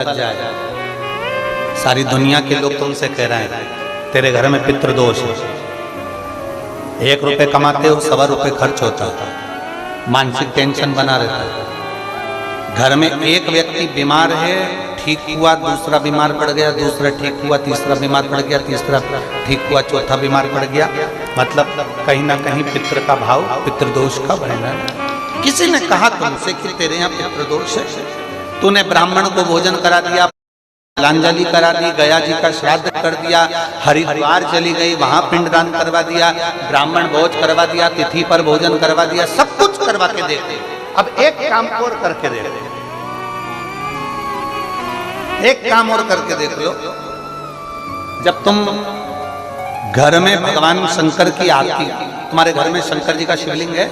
लग जाए, सारी दुनिया के लोग तुमसे कह रहे हैं तेरे घर में पितृदोष है। 1 रुपए कमाते हो, 1.25 रुपए खर्च होता है, मानसिक टेंशन बना रहता है। घर में एक व्यक्ति बीमार है, ठीक हुआ, दूसरा बीमार पड़ गया, दूसरा ठीक हुआ, तीसरा बीमार पड़ गया, तीसरा ठीक हुआ, चौथा बीमार पड़ गया। मतलब कहीं ना कहीं पितृ का भाव, पितृदोष का बढ़ना। किसी ने कहा तुमसे कि तेरे यहाँ पितृदोष है, तूने ब्राह्मण को भोजन करा दिया, तिलांजलि करा दी, गया जी का श्राद्ध कर दिया, हरिद्वार चली गई, वहां पिंडदान करवा दिया, ब्राह्मण भोज करवा दिया, तिथि पर भोजन करवा दिया, सब कुछ करवा के देते। अब एक काम और करके देख लो, एक काम और करके देख लो। जब तुम घर में भगवान शंकर की आरती, तुम्हारे घर में शंकर जी का शिवलिंग है,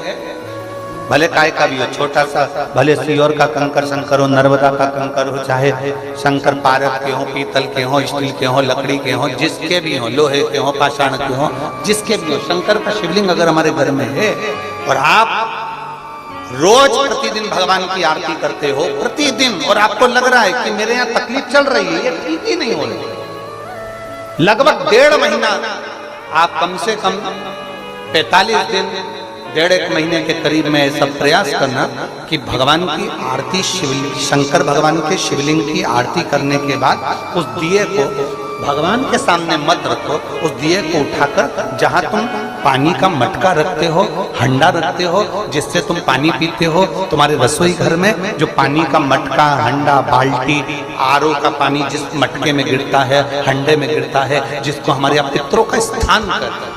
भले काय का भी हो, छोटा सा, भले सियोर का कंकर शंकर हो, नर्मदा का कंकर हो, चाहे शंकर पारक के हो, पीतल के हो, स्टील के हो, लकड़ी के हो, जिसके भी हो, लोहे के हो, पाषाण के हो, जिसके भी हो, शंकर का शिवलिंग अगर हमारे घर में है और आप रोज प्रतिदिन भगवान की आरती करते हो, प्रतिदिन, और आपको लग रहा है कि मेरे यहाँ तकलीफ चल रही है, ये ठीक ही नहीं हो रही, लगभग 1.5 महीना आप कम से कम 45 दिन, 1.5 महीने के करीब में ऐसा प्रयास करना कि भगवान की आरती, शिवलिंग, शंकर भगवान के शिवलिंग की आरती करने के बाद उस दिए को भगवान के सामने मत रखो, उस दिए को उठाकर जहां तुम पानी का मटका रखते हो, हंडा रखते हो, जिससे तुम पानी पीते हो, तुम्हारे रसोई घर में जो पानी का मटका, हंडा, बाल्टी, आरओ का पानी जिस मटके में गिरता है, हंडे में गिरता है, जिसको हमारे पितरों का स्थान कहते हैं,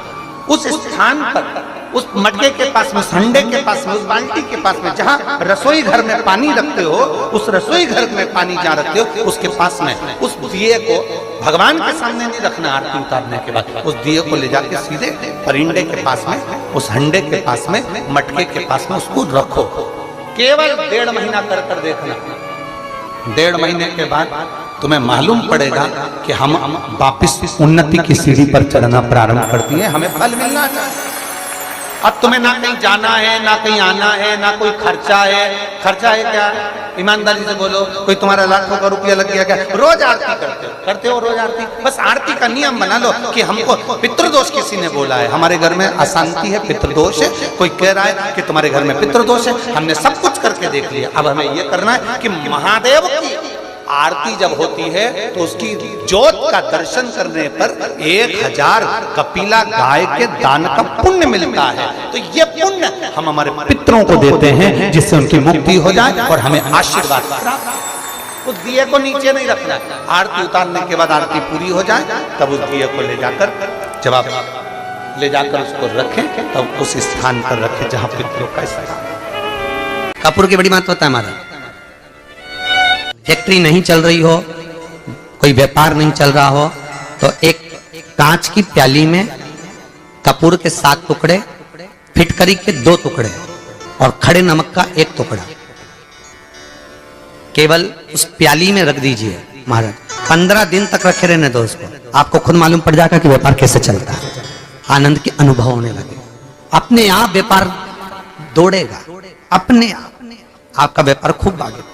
उस स्थान पर, उस मटके के पास में, हंडे के पास में, उस बाल्टी के पास में, जहां रसोई घर में पानी रखते हो, उस रसोई घर में पानी जहां रखते हो, उसके पास में उस दिए को भगवान के सामने नहीं रखना। आरती उतारने के बाद उस दिए को ले जाके सीधे परिंडे के पास में, उस हंडे के पास में, मटके के पास में उसको रखो। केवल 1.5 महीना कर कर देखना। 1.5 महीने के बाद तुम्हें मालूम पड़ेगा कि हम वापिस उन्नति की सीढ़ी पर चढ़ना प्रारंभ कर दिए, हमें फल मिलना चाहिए। अब तुम्हें ना कहीं जाना है, ना कहीं आना है, ना कोई खर्चा है। खर्चा है क्या? ईमानदारी से बोलो, कोई तुम्हारा लाखों का रुपया लग गया क्या? रोज आरती करते हो रोज आरती। बस आरती का नियम बना लो कि हमको पितृदोष किसी ने बोला है, हमारे घर में अशांति है, पितृदोष है, कोई कह रहा है कि तुम्हारे घर में पितृदोष है, हमने सब कुछ करके देख लिया। अब हमें ये करना है कि महादेव की आरती जब होती है तो उसकी ज्योत का दर्शन करने पर 1000 कपिला गाय के दान का पुण्य मिलता है। तो ये पुण्य हम हमारे पितरों को देते हैं, जिससे उनकी मुक्ति हो जाए और हमें आशीर्वाद प्राप्त। उस दिए को नीचे नहीं रखना, आरती उतारने के बाद आरती पूरी हो जाए तब उस दिए को ले जाकर, जब आप ले जाकर उसको रखें तब उस स्थान पर रखें जहां पितरों का स्थान। कपूर की बड़ी महत्वता है। हमारा फैक्ट्री नहीं चल रही हो, कोई व्यापार नहीं चल रहा हो, तो एक कांच की प्याली में कपूर के 7 टुकड़े, फिटकरी के 2 टुकड़े और खड़े नमक का 1 टुकड़ा केवल उस प्याली में रख दीजिए महाराज। 15 दिन तक रखे रहने दो उसको, आपको खुद मालूम पड़ जाएगा कि व्यापार कैसे चलता है। आनंद के अनुभव होने लगे, अपने आप व्यापार दौड़ेगा, अपने आप आपका व्यापार खूब आगे।